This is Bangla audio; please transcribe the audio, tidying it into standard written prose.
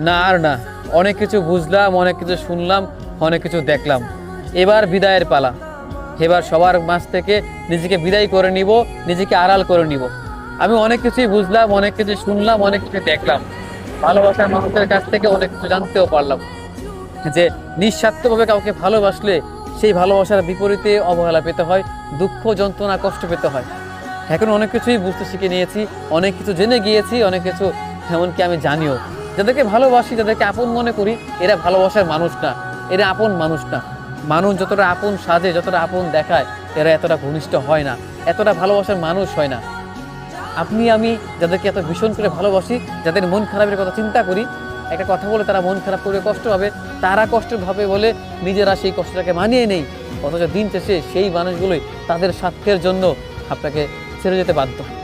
না আর না, অনেক কিছু বুঝলাম, অনেক কিছু শুনলাম, অনেক কিছু দেখলাম। এবার বিদায়ের পালা। এবার সবার মাঝ থেকে নিজেকে বিদায় করে নিব, নিজেকে আড়াল করে নিব। আমি অনেক কিছুই বুঝলাম, অনেক কিছু শুনলাম, অনেক কিছু দেখলাম। ভালোবাসার মানুষের কাছ থেকে অনেক কিছু জানতেও পারলাম যে নিঃস্বার্থভাবে কাউকে ভালোবাসলে সেই ভালোবাসার বিপরীতে অবহেলা পেতে হয়, দুঃখ, যন্ত্রণা, কষ্ট পেতে হয়। এখন অনেক কিছুই বুঝতে শিখে নিয়েছি, অনেক কিছু জেনে গিয়েছি, অনেক কিছু এমনকি আমি জানিও। যাদেরকে ভালোবাসি, যাদেরকে আপন মনে করি, এরা ভালোবাসার মানুষ না, এরা আপন মানুষ না। মানুষ যতটা আপন সাজে, যতটা আপন দেখায়, এরা এতটা ঘনিষ্ঠ হয় না, এতটা ভালোবাসার মানুষ হয় না। আপনি আমি যাদেরকে এত ভীষণ করে ভালোবাসি, যাদের মন খারাপের কথা চিন্তা করি, একটা কথা বলে তারা মন খারাপ করে কষ্ট হবে, তারা কষ্ট ভাবে বলে নিজেরা সেই কষ্টটাকে মানিয়ে নেই। অথচ দিন শেষে সেই মানুষগুলোই তাদের স্বার্থের জন্য আপনাকে ছেড়ে যেতে বাধ্য।